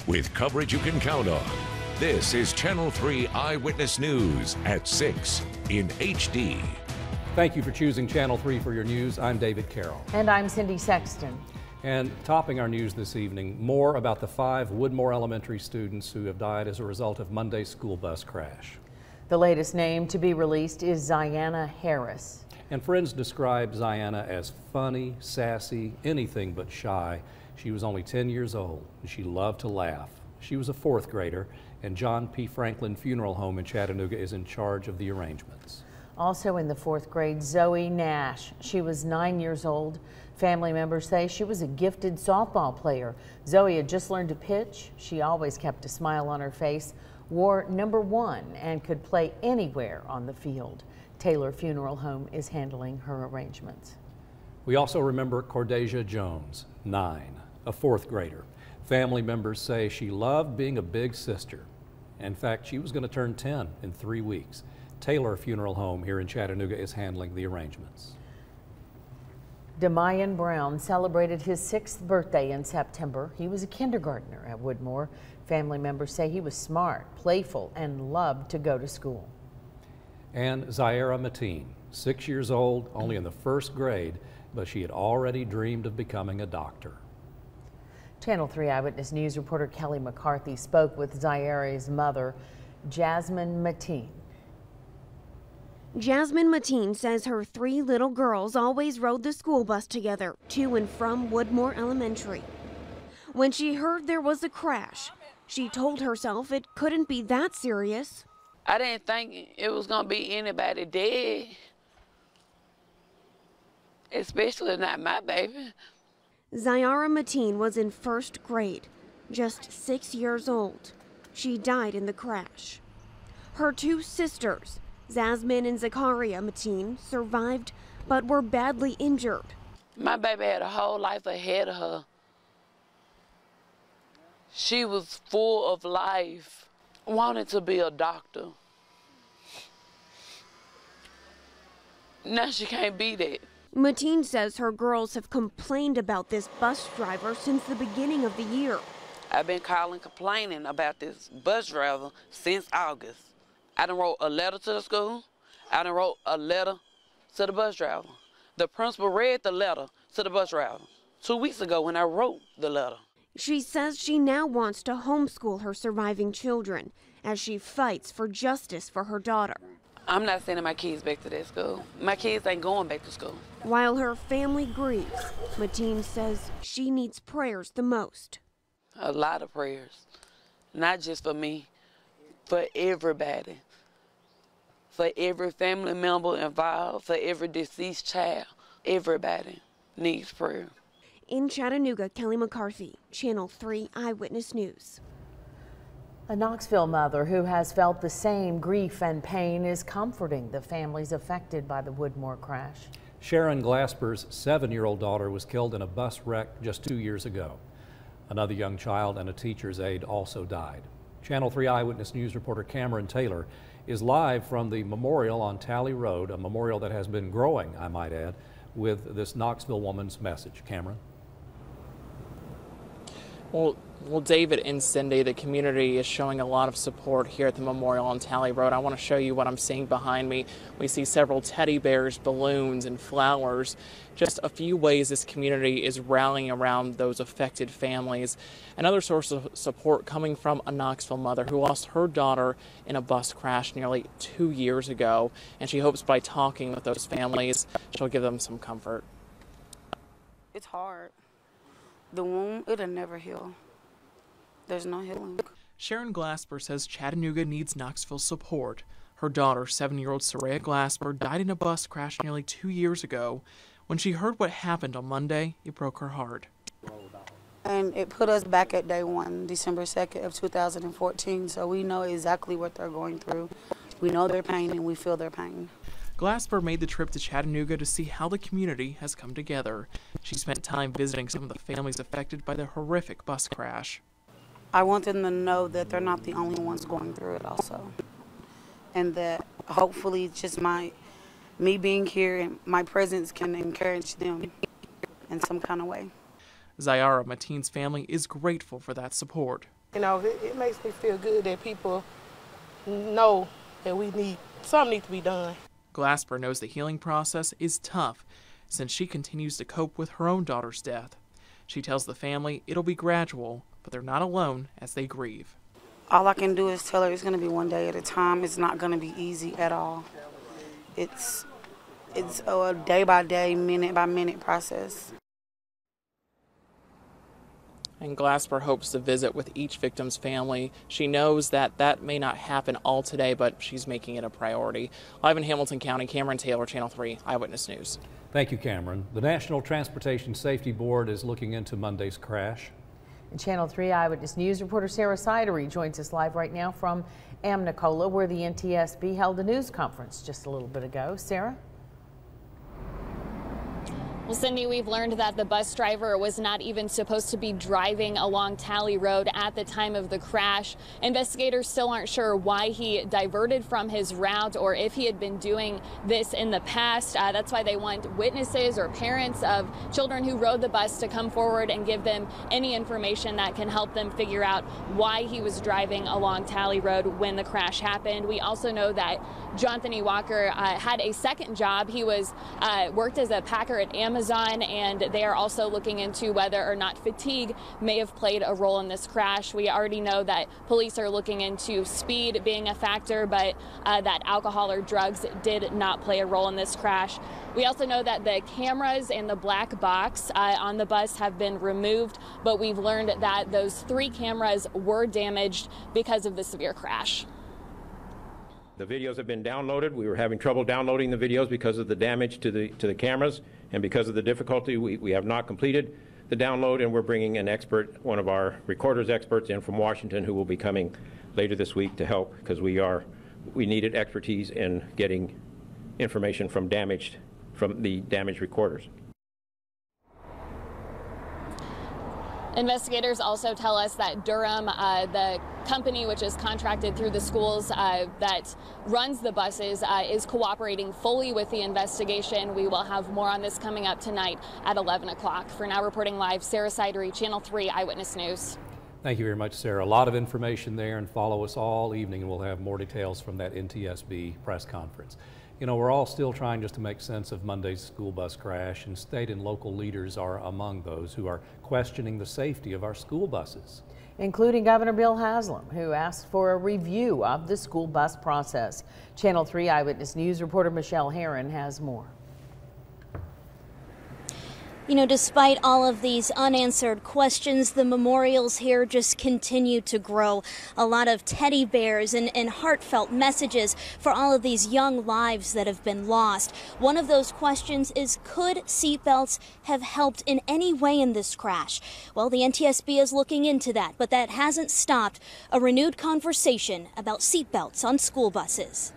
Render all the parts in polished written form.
with coverage you can count on. This is Channel 3 Eyewitness News at 6 in HD. Thank you for choosing Channel 3 for your news. I'm David Carroll. And I'm Cindy Sexton. And topping our news this evening, more about the 5 Woodmore Elementary students who have died as a result of Monday's school bus crash. The latest name to be released is Ziana Harris. And friends describe Ziana as funny, sassy, anything but shy. She was only 10 years old and she loved to laugh. She was a 4th grader, and John P. Franklin Funeral Home in Chattanooga is in charge of the arrangements. Also in the 4th grade, Zoe Nash. She was 9 years old. Family members say she was a gifted softball player. Zoe had just learned to pitch. She always kept a smile on her face, wore number 1, and could play anywhere on the field. Taylor Funeral Home is handling her arrangements. We also remember Cordesia Jones, 9, a 4th grader. Family members say she loved being a big sister. In fact, she was going to turn 10 in 3 weeks. Taylor Funeral Home here in Chattanooga is handling the arrangements. Demayan Brown celebrated his 6th birthday in September. He was a kindergartner at Woodmore. Family members say he was smart, playful, and loved to go to school. And Zaira Mateen, 6 years old, only in the 1st grade, but she had already dreamed of becoming a doctor. Channel 3 Eyewitness News reporter Kelly McCarthy spoke with Zaira's mother, Jasmine Mateen. Jasmine Mateen says her 3 little girls always rode the school bus together to and from Woodmore Elementary. When she heard there was a crash, she told herself it couldn't be that serious. I didn't think it was going to be anybody dead, especially not my baby. Zaira Mateen was in 1st grade, just 6 years old. She died in the crash. Her 2 sisters, Zasmine and Zakaria Mateen, survived but were badly injured. My baby had a whole life ahead of her. She was full of life, wanted to be a doctor. Now she can't be that. Mateen says her girls have complained about this bus driver since the beginning of the year. I've been calling, complaining about this bus driver since August. I done wrote a letter to the school. I done wrote a letter to the bus driver. The principal read the letter to the bus driver 2 weeks ago when I wrote the letter. She says she now wants to homeschool her surviving children as she fights for justice for her daughter. I'm not sending my kids back to that school. My kids ain't going back to school. While her family grieves, Mateen says she needs prayers the most. A lot of prayers, not just for me, for everybody. For every family member involved, for every deceased child, everybody needs prayer. In Chattanooga, Kelly McCarthy, Channel 3 Eyewitness News. A Knoxville mother who has felt the same grief and pain is comforting the families affected by the Woodmore crash. Sharon Glasper's 7-year-old daughter was killed in a bus wreck just 2 years ago. Another young child and a teacher's aide also died. Channel 3 Eyewitness News reporter Cameron Taylor is live from the memorial on Talley Road, a memorial that has been growing, I might add, with this Knoxville woman's message. Cameron? Well, David and Cindy, the community is showing a lot of support here at the memorial on Talley Road. I want to show you what I'm seeing behind me. We see several teddy bears, balloons, and flowers. Just a few ways this community is rallying around those affected families. Another source of support coming from a Knoxville mother who lost her daughter in a bus crash nearly 2 years ago, and she hopes by talking with those families, she'll give them some comfort. It's hard. The wound, it'll never heal. There's no healing. Sharon Glasper says Chattanooga needs Knoxville's support. Her daughter, 7-year-old Soraya Glasper, died in a bus crash nearly 2 years ago. When she heard what happened on Monday, it broke her heart. And it put us back at day 1, December 2nd of 2014, so we know exactly what they're going through. We know their pain and we feel their pain. Glasper made the trip to Chattanooga to see how the community has come together. She spent time visiting some of the families affected by the horrific bus crash. I want them to know that they're not the only ones going through it also. And that hopefully just me being here and my presence can encourage them in some kind of way. Zaira Mateen's family is grateful for that support. You know, it makes me feel good that people know that something needs to be done. Glasper knows the healing process is tough since she continues to cope with her own daughter's death. She tells the family it'll be gradual, but they're not alone as they grieve. All I can do is tell her it's going to be one day at a time. It's not going to be easy at all. It's a day-by-day, minute-by-minute process. And Glasper hopes to visit with each victim's family. She knows that may not happen all today, but she's making it a priority. Live in Hamilton County, Cameron Taylor, Channel 3 Eyewitness News. Thank you, Cameron. The National Transportation Safety Board is looking into Monday's crash. Channel 3 Eyewitness News reporter Sarah Sidery joins us live right now from Amnicola, where the NTSB held a news conference just a little bit ago. Sarah? Well, Cindy, we've learned that the bus driver was not even supposed to be driving along Talley Road at the time of the crash. Investigators still aren't sure why he diverted from his route or if he had been doing this in the past. That's why they want witnesses or parents of children who rode the bus to come forward and give them any information that can help them figure out why he was driving along Talley Road when the crash happened. We also know that Jonathan Walker had a second job. He was worked as a packer at Amazon, and they are also looking into whether or not fatigue may have played a role in this crash. We already know that police are looking into speed being a factor, but that alcohol or drugs did not play a role in this crash. We also know that the cameras and the black box on the bus have been removed, but we've learned that those 3 cameras were damaged because of the severe crash. The videos have been downloaded. We were having trouble downloading the videos because of the damage to the cameras, and because of the difficulty, we have not completed the download, and we're bringing an expert, one of our recorders experts in from Washington, who will be coming later this week to help, because we needed expertise in getting information from the damaged recorders. Investigators also tell us that Durham, the company which is contracted through the schools that runs the buses, is cooperating fully with the investigation. We will have more on this coming up tonight at 11 o'clock. For now, reporting live, Sarah Sidery, Channel 3 Eyewitness News. Thank you very much, Sarah. A lot of information there, and follow us all evening, and we'll have more details from that NTSB press conference. You know, we're all still trying just to make sense of Monday's school bus crash, and state and local leaders are among those who are questioning the safety of our school buses, including Governor Bill Haslam, who asked for a review of the school bus process. Channel 3 Eyewitness News reporter Michelle Herron has more. You know, despite all of these unanswered questions, the memorials here just continue to grow. A lot of teddy bears and heartfelt messages for all of these young lives that have been lost. One of those questions is, could seatbelts have helped in any way in this crash? Well, the NTSB is looking into that, but that hasn't stopped a renewed conversation about seatbelts on school buses.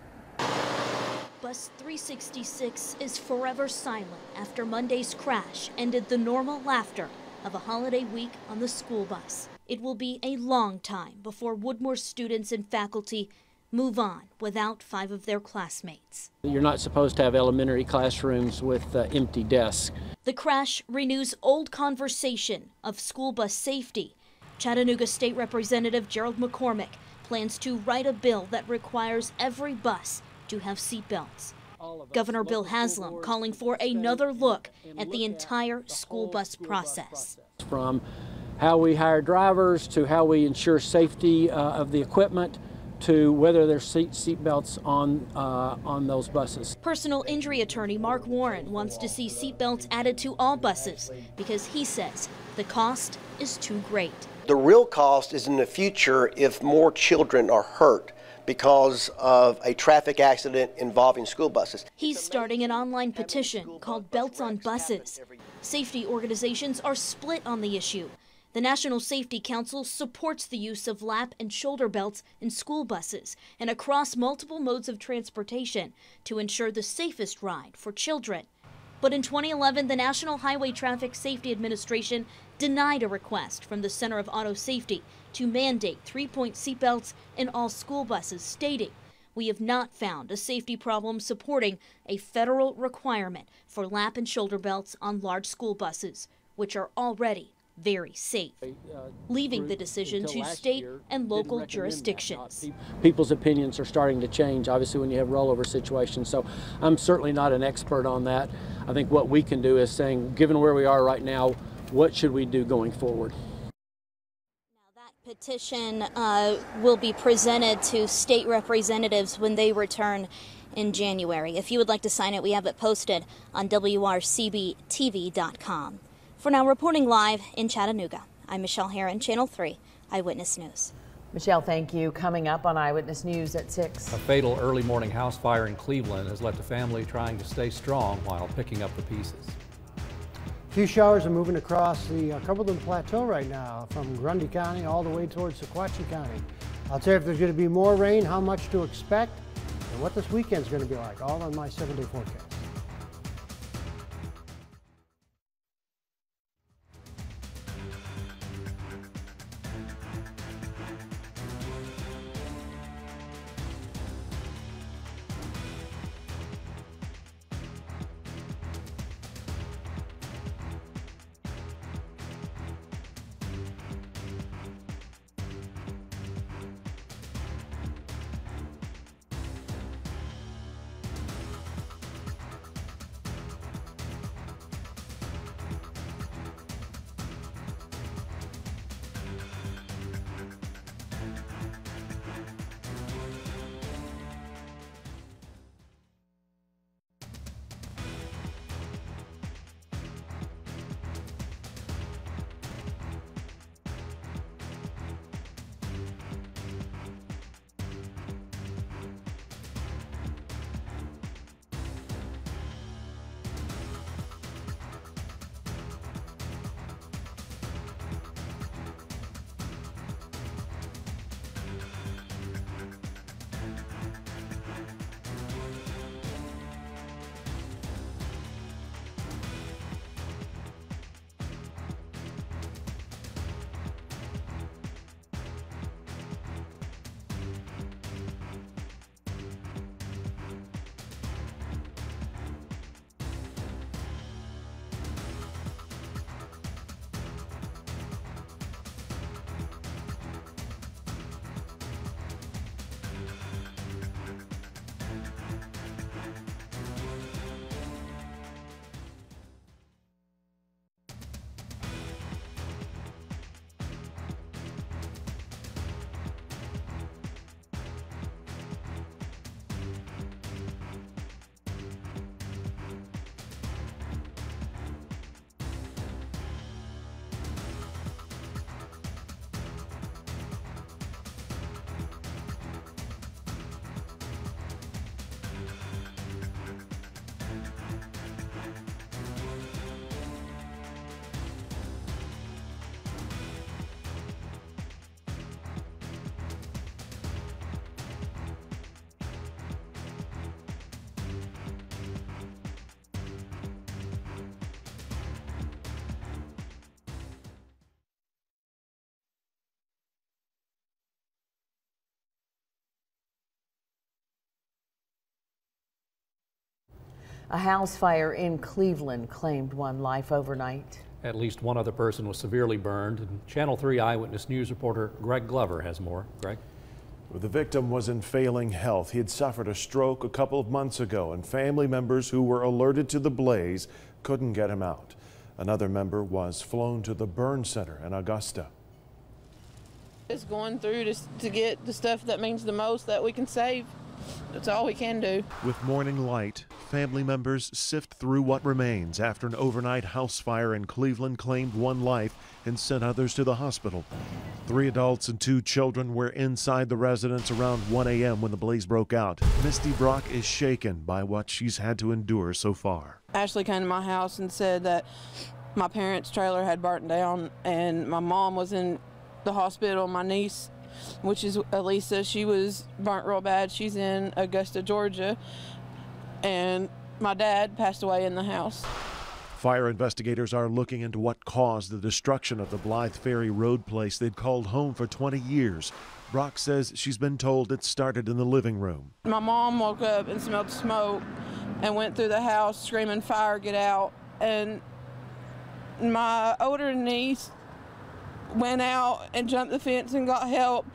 Bus 366 is forever silent after Monday's crash ended the normal laughter of a holiday week on the school bus. It will be a long time before Woodmore students and faculty move on without 5 of their classmates. You're not supposed to have elementary classrooms with empty desks. The crash renews old conversation of school bus safety. Chattanooga State Representative Gerald McCormick plans to write a bill that requires every bus to have seatbelts. Governor Bill Haslam calling for another look at the entire school bus process. From how we hire drivers to how we ensure safety of the equipment to whether there's seatbelts on those buses. Personal injury attorney Mark Warren wants to see seatbelts added to all buses because he says the cost is too great. The real cost is in the future if more children are hurt because of a traffic accident involving school buses. He's starting an online petition called Belts on Buses. Safety organizations are split on the issue. The National Safety Council supports the use of lap and shoulder belts in school buses and across multiple modes of transportation to ensure the safest ride for children. But in 2011, the National Highway Traffic Safety Administration denied a request from the Center of Auto Safety to mandate 3-point seatbelts in all school buses, stating, "We have not found a safety problem supporting a federal requirement for lap and shoulder belts on large school buses, which are already very safe, leaving the decision to state and local jurisdictions. People's opinions are starting to change, obviously, when you have rollover situations. So I'm certainly not an expert on that. I think what we can do is saying, given where we are right now, what should we do going forward? Petition will be presented to state representatives when they return in January. If you would like to sign it, we have it posted on WRCBTV.com. For now, reporting live in Chattanooga, I'm Michelle Herron, Channel 3 Eyewitness News. Michelle, thank you. Coming up on Eyewitness News at 6. A fatal early morning house fire in Cleveland has left a family trying to stay strong while picking up the pieces. A few showers are moving across the Cumberland Plateau right now, from Grundy County all the way towards Sequatchie County. I'll tell you if there's going to be more rain, how much to expect, and what this weekend's going to be like, all on my 7-day forecast. A house fire in Cleveland claimed one life overnight. At least one other person was severely burned. And Channel 3 Eyewitness News reporter Greg Glover has more. Greg? The victim was in failing health. He had suffered a stroke a couple of months ago, and family members who were alerted to the blaze couldn't get him out. Another member was flown to the burn center in Augusta. Just going through to get the stuff that means the most that we can save. That's all we can do. With morning light, family members sift through what remains after an overnight house fire in Cleveland claimed one life and sent others to the hospital. 3 adults and 2 children were inside the residence around 1 a.m. when the blaze broke out. Misty Brock is shaken by what she's had to endure so far. Ashley came to my house and said that my parents' trailer had burnt down and my mom was in the hospital. My niece, which is Elisa, she was burnt real bad. She's in Augusta, Georgia, and my dad passed away in the house. Fire investigators are looking into what caused the destruction of the Blythe Ferry Road place they'd called home for 20 years. Brock says she's been told it started in the living room. My mom woke up and smelled smoke and went through the house screaming, "Fire, get out." And my older niece went out and jumped the fence and got help,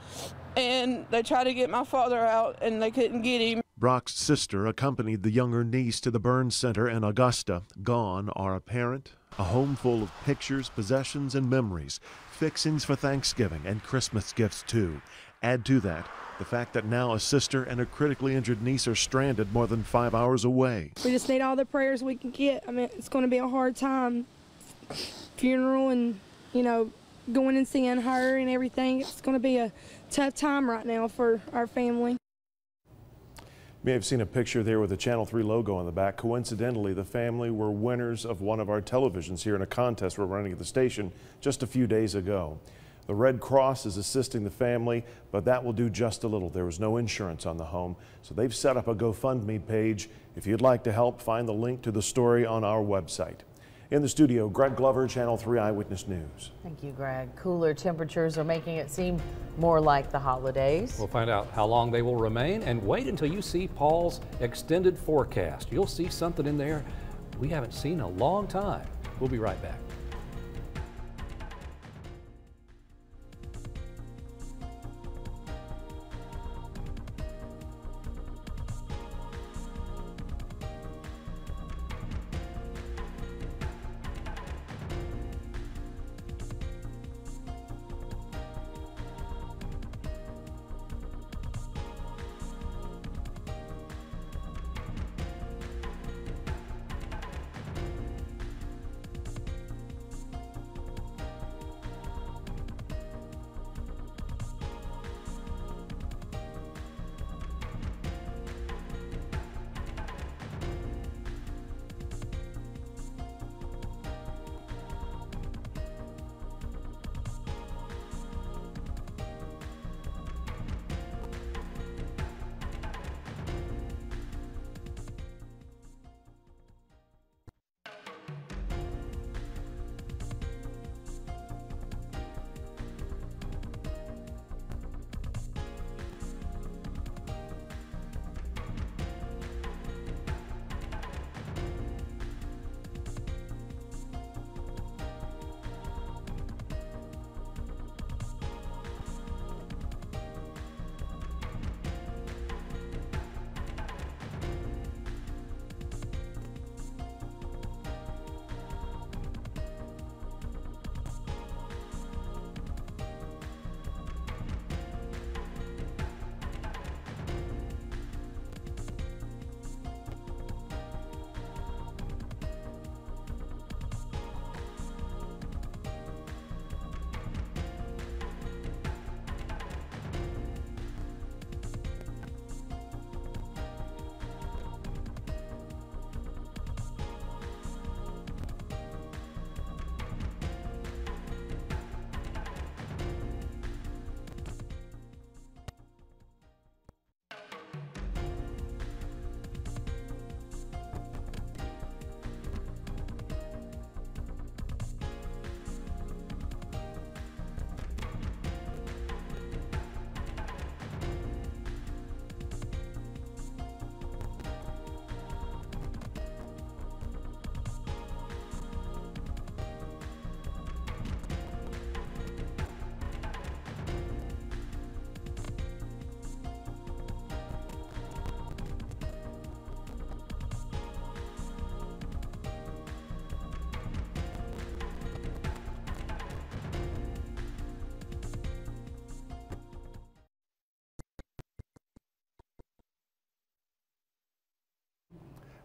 and they tried to get my father out and they couldn't get him. Brock's sister accompanied the younger niece to the burn center in Augusta. Gone are a parent, a home full of pictures, possessions, and memories, fixings for Thanksgiving and Christmas gifts too. Add to that the fact that now a sister and a critically injured niece are stranded more than 5 hours away. We just need all the prayers we can get. I mean, it's going to be a hard time. Funeral and, you know, going and seeing her and everything. It's going to be a tough time right now for our family. You may have seen a picture there with the Channel 3 logo on the back. Coincidentally, the family were winners of one of our televisions here in a contest we're running at the station just a few days ago. The Red Cross is assisting the family, but that will do just a little. There was no insurance on the home, so they've set up a GoFundMe page. If you'd like to help, find the link to the story on our website. In the studio, Greg Glover, Channel 3 Eyewitness News. Thank you, Greg. Cooler temperatures are making it seem more like the holidays. We'll find out how long they will remain, and wait until you see Paul's extended forecast. You'll see something in there we haven't seen in a long time. We'll be right back.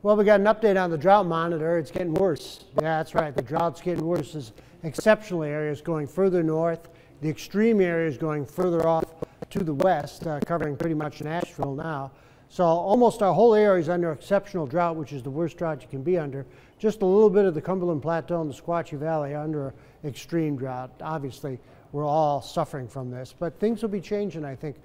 Well, we got an update on the drought monitor. It's getting worse. Yeah, that's right. The drought's getting worse. There's exceptional areas going further north. The extreme areas going further off to the west, covering pretty much Nashville now. So almost our whole area is under exceptional drought, which is the worst drought you can be under. Just a little bit of the Cumberland Plateau and the Sequatchie Valley under extreme drought. Obviously, we're all suffering from this, but things will be changing, I think,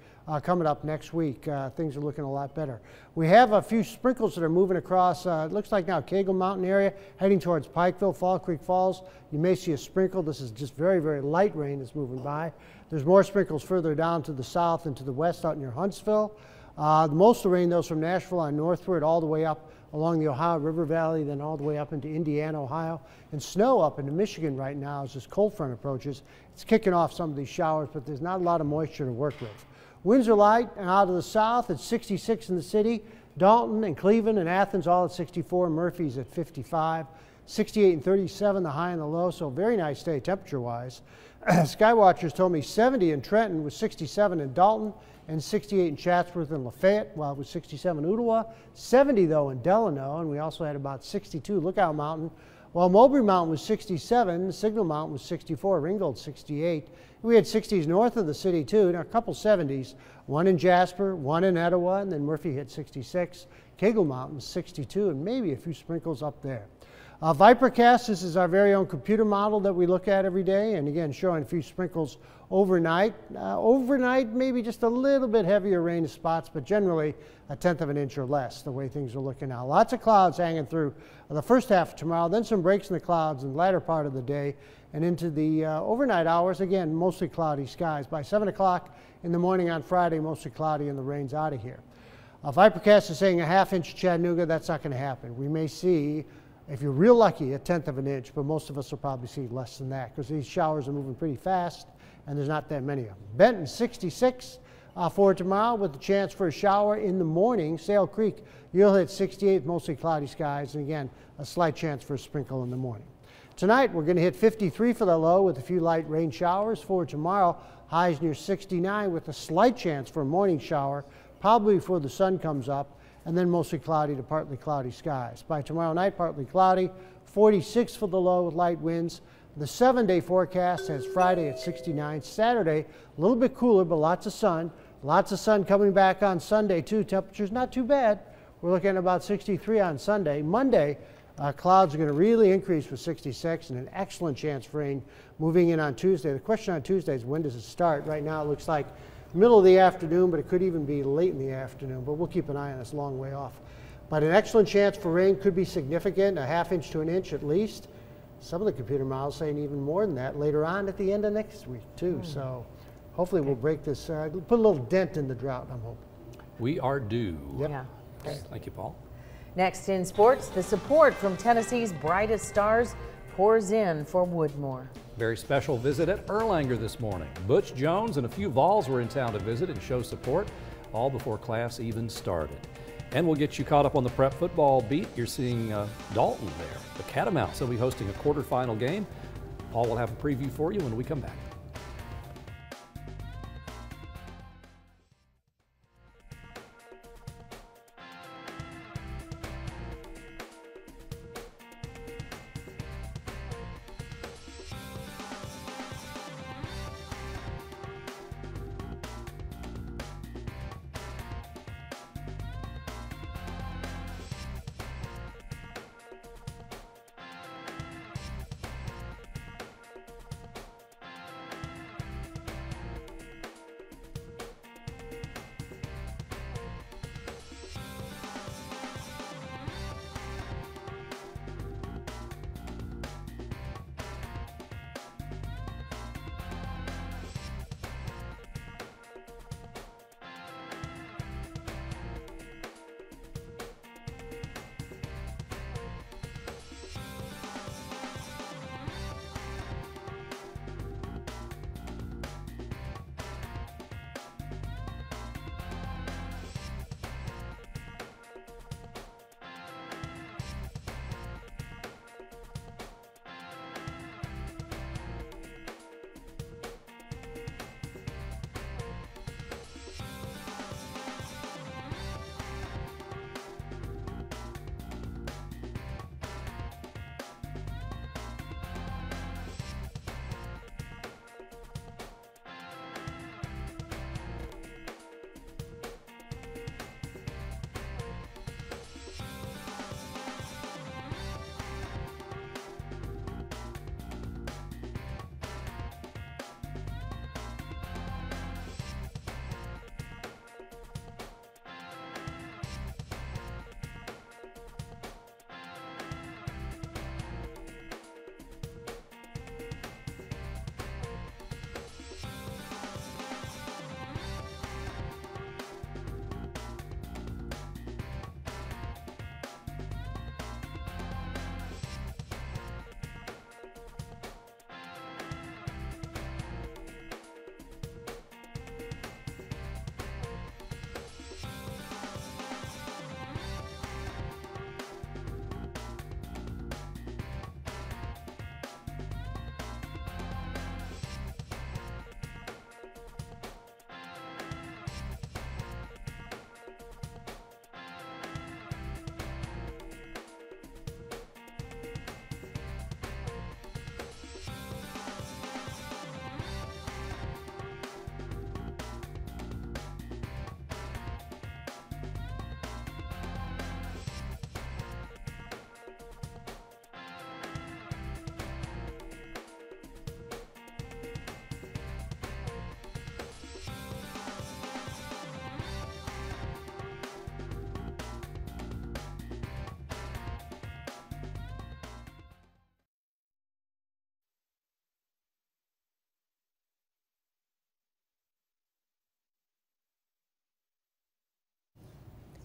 coming up next week. Things are looking a lot better. We have a few sprinkles that are moving across, it looks like now Cagle Mountain area, heading towards Pikeville, Fall Creek Falls. You may see a sprinkle. This is just very, very light rain that's moving by. There's more sprinkles further down to the south and to the west out near Huntsville. Most of the rain, though, is from Nashville on northward all the way up along the Ohio River Valley, then all the way up into Indiana, Ohio, and snow up into Michigan right now as this cold front approaches. It's kicking off some of these showers, but there's not a lot of moisture to work with. Winds are light and out of the south. It's 66 in the city. Dalton and Cleveland and Athens all at 64. Murphy's at 55. 68 and 37, the high and the low, so very nice day temperature-wise. Skywatchers told me 70 in Trenton with 67 in Dalton and 68 in Chatsworth and Lafayette, while it was 67 in Ottawa. 70, though, in Delano, and we also had about 62 Lookout Mountain, while Mowbray Mountain was 67, Signal Mountain was 64, Ringgold 68. We had 60s north of the city, too, and a couple 70s, one in Jasper, one in Etowah, and then Murphy hit 66. Kegel Mountain 62, and maybe a few sprinkles up there. Vipercast, this is our very own computer model that we look at every day, and again showing a few sprinkles overnight. Overnight, maybe just a little bit heavier rain spots, but generally 1/10 of an inch or less, the way things are looking now. Lots of clouds hanging through the first half of tomorrow, then some breaks in the clouds in the latter part of the day, and into the overnight hours, again, mostly cloudy skies. By 7 o'clock in the morning on Friday, mostly cloudy and the rain's out of here. Vipercast is saying a 1/2 inch Chattanooga. That's not going to happen. We may see, if you're real lucky, 1/10 of an inch, but most of us will probably see less than that because these showers are moving pretty fast and there's not that many of them. Benton 66 for tomorrow with the chance for a shower in the morning. Sale Creek, you'll hit 68, mostly cloudy skies, and again, a slight chance for a sprinkle in the morning. Tonight, we're going to hit 53 for the low with a few light rain showers. For tomorrow, highs near 69 with a slight chance for a morning shower, probably before the sun comes up, and then mostly cloudy to partly cloudy skies. By tomorrow night, partly cloudy, 46 for the low with light winds. The 7-day forecast has Friday at 69. Saturday, a little bit cooler, but lots of sun. Lots of sun coming back on Sunday, too. Temperatures not too bad. We're looking at about 63 on Sunday. Monday, clouds are going to really increase with 66 and an excellent chance for rain moving in on Tuesday. The question on Tuesday is when does it start? Right now, it looks like middle of the afternoon, but it could even be late in the afternoon, but we'll keep an eye on this, long way off. But an excellent chance for rain, could be significant, a 1/2 inch to an inch at least. Some of the computer models saying even more than that later on at the end of next week too. So hopefully we'll break this, put a little dent in the drought, I'm hoping. We are due. Yep. Yeah. Okay. Thank you, Paul. Next in sports, the support from Tennessee's brightest stars pours in for Woodmore. Very special visit at Erlanger this morning. Butch Jones and a few Vols were in town to visit and show support, all before class even started. And we'll get you caught up on the prep football beat. You're seeing Dalton there, the Catamounts. They'll be hosting a quarterfinal game. Paul will have a preview for you when we come back.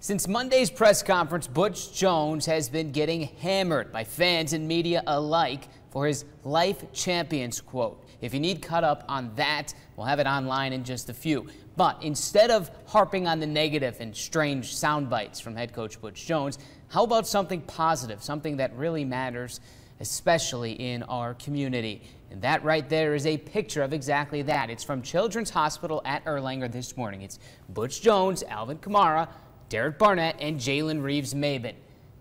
Since Monday's press conference, Butch Jones has been getting hammered by fans and media alike for his Life Champions quote. If you need cut up on that, we'll have it online in just a few. But instead of harping on the negative and strange sound bites from head coach Butch Jones, how about something positive, something that really matters, especially in our community? And that right there is a picture of exactly that. It's from Children's Hospital at Erlanger this morning. It's Butch Jones, Alvin Kamara, Derek Barnett, and Jalen Reeves-Maben.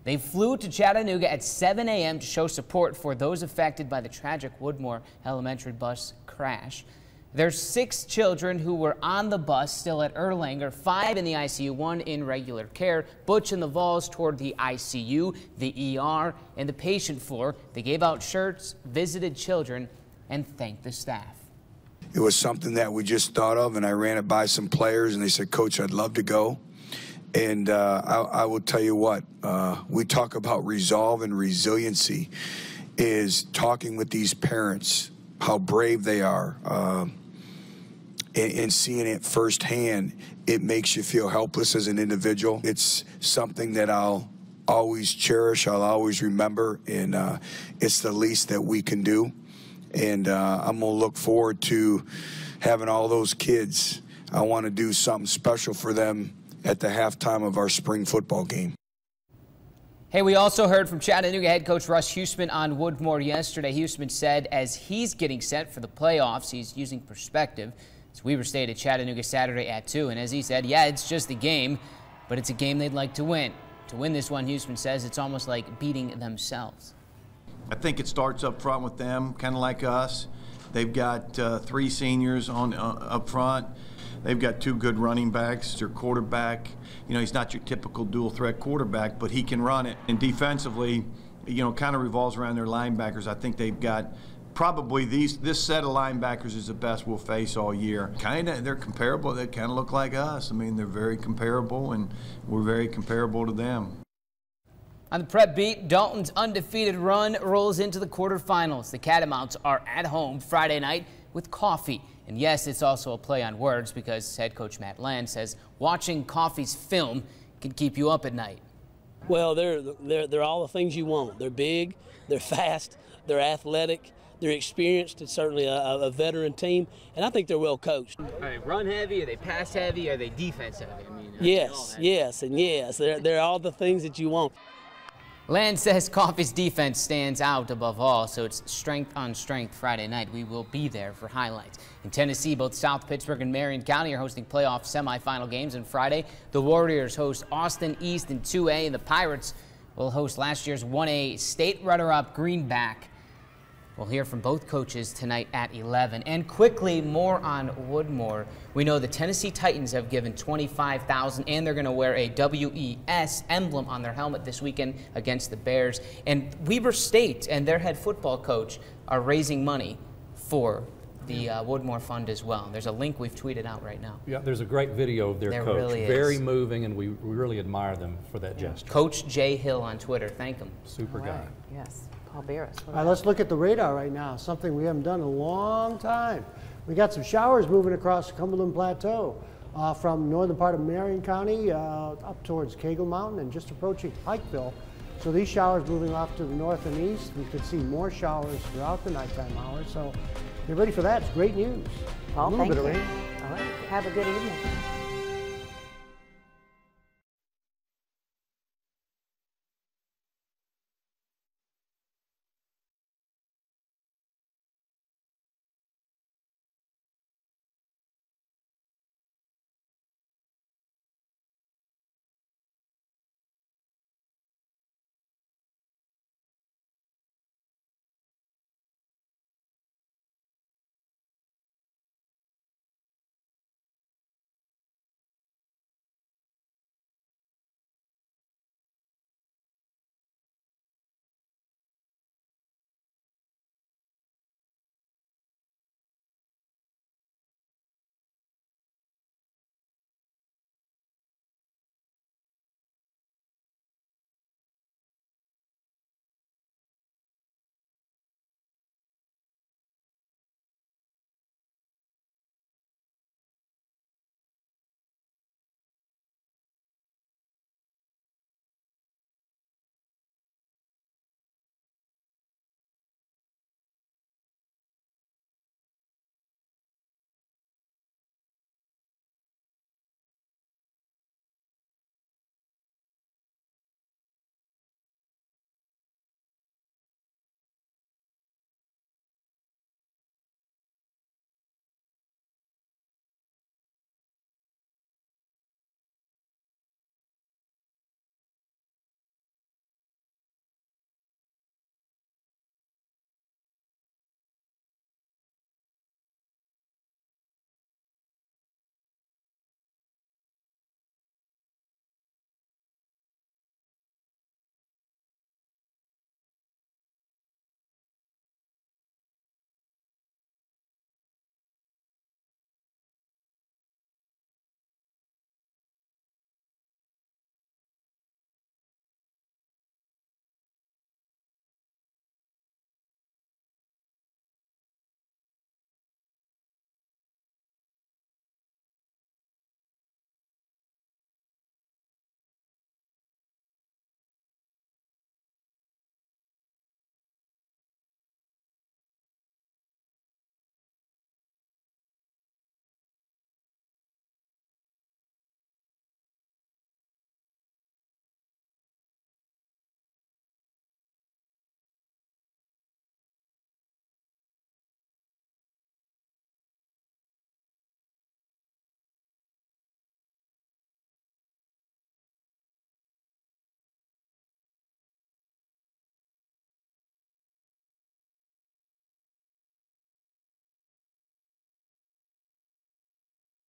They flew to Chattanooga at 7 a.m. to show support for those affected by the tragic Woodmore Elementary bus crash. There's 6 children who were on the bus still at Erlanger, 5 in the ICU, 1 in regular care. Butch and the Vols toured the ICU, the ER, and the patient floor. They gave out shirts, visited children, and thanked the staff. It was something that we just thought of, and I ran it by some players, and they said, Coach, I'd love to go. And I will tell you what, we talk about resolve and resiliency, is talking with these parents, how brave they are, and seeing it firsthand. It makes you feel helpless as an individual. It's something that I'll always cherish, I'll always remember, and it's the least that we can do. And I'm gonna look forward to having all those kids. I want to do something special for them at the halftime of our spring football game. Hey, we also heard from Chattanooga head coach Russ Huesman on Woodmore yesterday. Huesman said as he's getting set for the playoffs, he's using perspective. As Weaver stayed at Chattanooga Saturday at 2, and as he said, yeah, it's just a game, but it's a game they'd like to win. To win this one, Huesman says, it's almost like beating themselves. I think it starts up front with them, kind of like us. They've got 3 seniors on up front. They've got 2 good running backs. Their quarterback, you know, he's not your typical dual threat quarterback, but he can run it. And defensively, you know, kind of revolves around their linebackers. I think they've got probably this set of linebackers is the best we'll face all year. They're comparable. They kind of look like us. I mean, they're very comparable, and we're very comparable to them. On the prep beat, Dalton's undefeated run rolls into the quarterfinals. The Catamounts are at home Friday night with Coffee. And yes, it's also a play on words because head coach Matt Land says watching Coffee's film can keep you up at night. Well, they're all the things you want. They're big, they're fast, they're athletic, they're experienced. It's certainly a veteran team, and I think they're well coached. Are they run heavy? Are they pass heavy? Are they defense heavy? I mean, yes, and yes. They're all the things that you want. Land says Coffee's defense stands out above all, so it's strength on strength Friday night. We will be there for highlights. In Tennessee, both South Pittsburgh and Marion County are hosting playoff semifinal games, and Friday, the Warriors host Austin East in 2A, and the Pirates will host last year's 1A state runner-up Greenback. We'll hear from both coaches tonight at 11. And quickly, more on Woodmore. We know the Tennessee Titans have given $25,000, and they're going to wear a WES emblem on their helmet this weekend against the Bears. And Weber State and their head football coach are raising money for the Woodmore Fund as well. There's a link we've tweeted out right now. Yeah, there's a great video of their coach. Really very moving, and we really admire them for that gesture. Coach Jay Hill on Twitter. Thank him. Super guy. Yes. Paul Barris. All right, let's look at the radar right now, something we haven't done in a long time. We got some showers moving across the Cumberland Plateau from northern part of Marion County up towards Cagle Mountain and just approaching Pikeville. So these showers moving off to the north and east. We could see more showers throughout the nighttime hours. So get ready for that. It's great news. Paul, a little thank bit of you. rain. All right. Have a good evening.